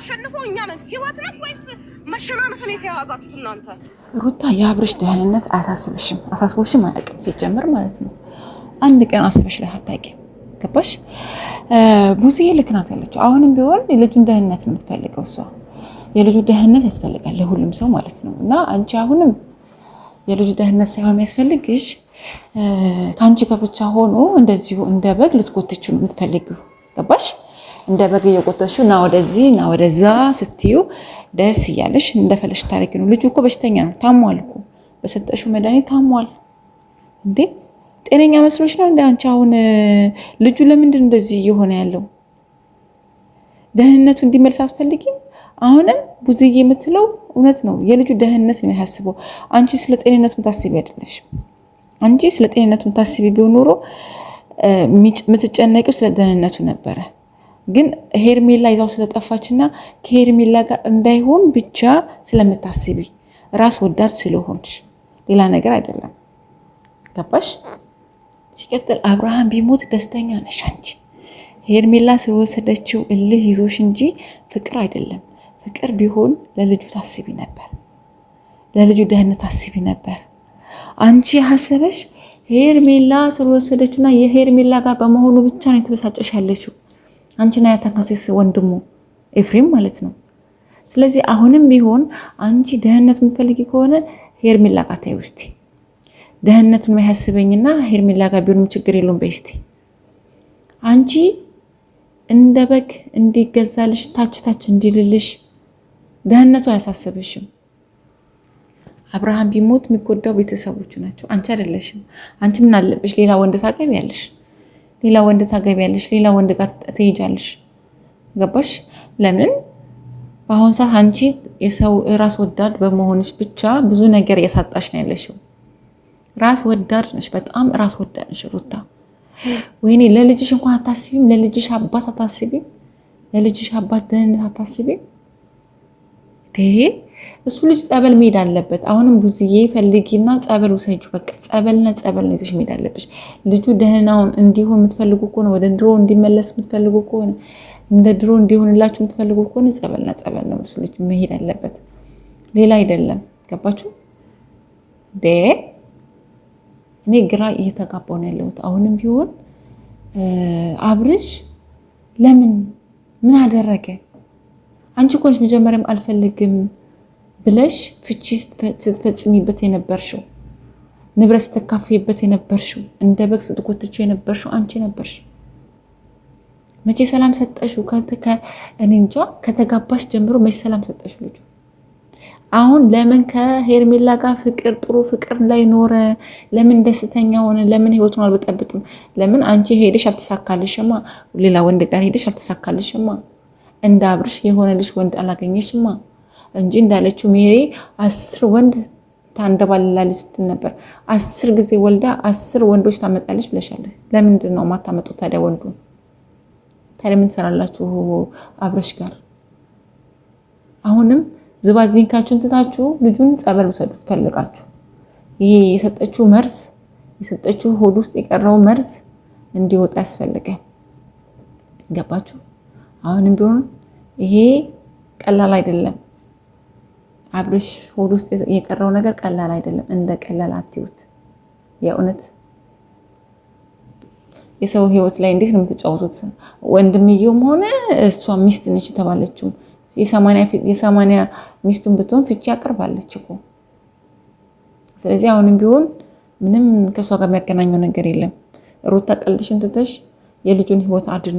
የምናሸንፈው እኛ ነን። ህይወት ነው ወይስ መሸናነፍን የተያዛችሁት እናንተ? ሩታ የአብርሽ ደህንነት አሳስቦሽም አያውቅም ሲጀምር ማለት ነው። አንድ ቀን አስበሽ ላይ አታውቂም። ገባሽ? ቡዝዬ ልክ ናት ያለችው። አሁንም ቢሆን የልጁን ደህንነት ነው የምትፈልገው እሷ። የልጁ ደህንነት ያስፈልጋል ለሁሉም ሰው ማለት ነው። እና አንቺ አሁንም የልጁ ደህንነት ሳይሆን የሚያስፈልግሽ ከአንቺ ጋር ብቻ ሆኖ እንደዚሁ እንደ በግ ልትጎትችው ነው የምትፈልጊው። ገባሽ? እንደ በግ እየጎተችው ና ወደዚህ ና ወደዛ ስትዩ ደስ እያለሽ እንደፈለሽ ታሪክ ነው። ልጁ እኮ በሽተኛ ነው፣ ታሟል እኮ በሰጠሽው መድኃኒት ታሟል። እንዴ ጤነኛ መስሎሽ ነው እንደ አንቺ አሁን ልጁ ለምንድን እንደዚህ እየሆነ ያለው? ደህንነቱ እንዲመልስ አትፈልጊም? አሁንም ቡዝዬ የምትለው እውነት ነው። የልጁ ደህንነት ነው የሚያስበው። አንቺ ስለ ጤንነቱ የምታስቢ አይደለሽ። አንቺ ስለ ጤንነቱ የምታስቢ ቢሆን ኖሮ የምትጨነቂው ስለ ደህንነቱ ነበረ። ግን ሄርሜላ ይዛው ስለጠፋችና ከሄርሜላ ጋር እንዳይሆን ብቻ ስለምታስቢ ራስ ወዳድ ስለሆንሽ ሌላ ነገር አይደለም። ገባሽ? ሲቀጥል አብርሃም ቢሞት ደስተኛ ነሽ አንቺ። ሄርሜላ ስለወሰደችው እልህ ይዞሽ እንጂ ፍቅር አይደለም። ፍቅር ቢሆን ለልጁ ታስቢ ነበር፣ ለልጁ ደህንነት ታስቢ ነበር። አንቺ ሀሰበሽ ሄርሜላ ስለወሰደችውና የሄርሜላ ጋር በመሆኑ ብቻ ነው የተበሳጨሽ ያለችው። አንቺና ያተካሰስ ወንድሙ ኤፍሬም ማለት ነው። ስለዚህ አሁንም ቢሆን አንቺ ደህንነት የምትፈልጊ ከሆነ ሄርሜላ ጋር ታዩ እስቲ። ደህንነቱን ማያስበኝና ሄርሜላ ጋር ቢሆንም ችግር የለውም በስቲ። አንቺ እንደ በግ እንዲገዛልሽ ታች እንዲልልሽ ደህንነቱ አያሳስብሽም። አብርሃም ቢሞት የሚጎዳው ቤተሰቦቹ ናቸው፣ አንቺ አይደለሽም። አንቺ ምን አለብሽ? ሌላ ወንድ ታገቢያለሽ፣ ሌላ ወንድ ጋር ትሄጃለሽ። ገባሽ? ለምን በአሁን ሰዓት አንቺ የሰው ራስ ወዳድ በመሆንሽ ብቻ ብዙ ነገር እያሳጣሽ ነው ያለሽው። ራስ ወዳድ ነሽ፣ በጣም ራስ ወዳድ ነሽ ሩታ። ወይኔ ለልጅሽ እንኳን አታስቢም? ለልጅሽ አባት አታስቢም? ለልጅሽ አባት ደህንነት አታስቢም? እሱ ልጅ ጸበል መሄድ አለበት። አሁንም ቡዝዬ ፈልጊና ጸበል ውሰጁ። በቃ ጸበል ነው ይዘሽ መሄድ አለብሽ። ልጁ ደህናውን እንዲሆን የምትፈልጉ ከሆነ ወደ ድሮ እንዲመለስ የምትፈልጉ ከሆነ እንደ ድሮ እንዲሆንላችሁ የምትፈልጉ ከሆነ ጸበል ነው እሱ ልጅ መሄድ አለበት፣ ሌላ አይደለም። ገባችሁ? እኔ ግራ እየተጋባሁ ነው ያለሁት። አሁንም ቢሆን አብርሽ ምን አደረገ? አንቺ እኮ ነሽ መጀመሪያም አልፈልግም ብለሽ ፍቺ ስትፈጽሚበት የነበርሽው፣ ንብረት ስትካፈይበት የነበርሽው፣ እንደ በግ ስትጎትችው የነበርሽው አንቺ ነበርሽ። መቼ ሰላም ሰጠሽው? እኔ እንጃ። ከተጋባሽ ጀምሮ መቼ ሰላም ሰጠሽው ልጁ? አሁን ለምን ከሄርሜላ ጋር ጥሩ ፍቅር ላይ ኖረ? ለምን ደስተኛ ሆነ? ለምን ህይወቱን አልበጠብጥም? ለምን አንቺ ሄደሽ አልተሳካልሽማ? ሌላ ወንድ ጋር ሄደሽ አልተሳካልሽማ? እንደ አብርሽ የሆነልሽ ወንድ አላገኘሽማ? እንጂ እንዳለችው ሜሪ 10 ወንድ ታንደባልላለች ስትል ነበር። 10 ጊዜ ወልዳ 10 ወንዶች ታመጣለች ብለሻለች። ለምንድን ነው የማታመጡት ታዲያ ወንዱ? ታዲያ ምን ትሰራላችሁ አብርሽ ጋር? አሁንም ዝባዚንካችሁን ትታችሁ ልጁን ጸበል ውሰዱት ፈልጋችሁ። ይሄ የሰጠችው ሆድ ውስጥ የቀረው መርዝ እንዲወጣ ያስፈልጋል። ገባችሁ? አሁንም ቢሆን ይሄ ቀላል አይደለም። አብርሽ ሆድ ውስጥ የቀረው ነገር ቀላል አይደለም። እንደ ቀላል አትዩት። የእውነት የሰው ህይወት ላይ እንዴት ነው የምትጫወቱት? ወንድምየውም ሆነ እሷ ሚስት ነች የተባለችው የ80 ሚስቱን ብትሆን ፍቺ ያቀርባለች እኮ። ስለዚህ አሁንም ቢሆን ምንም ከሷ ጋር የሚያገናኘው ነገር የለም። ሩታ ቀልድሽን ትተሽ የልጁን ህይወት አድኑ።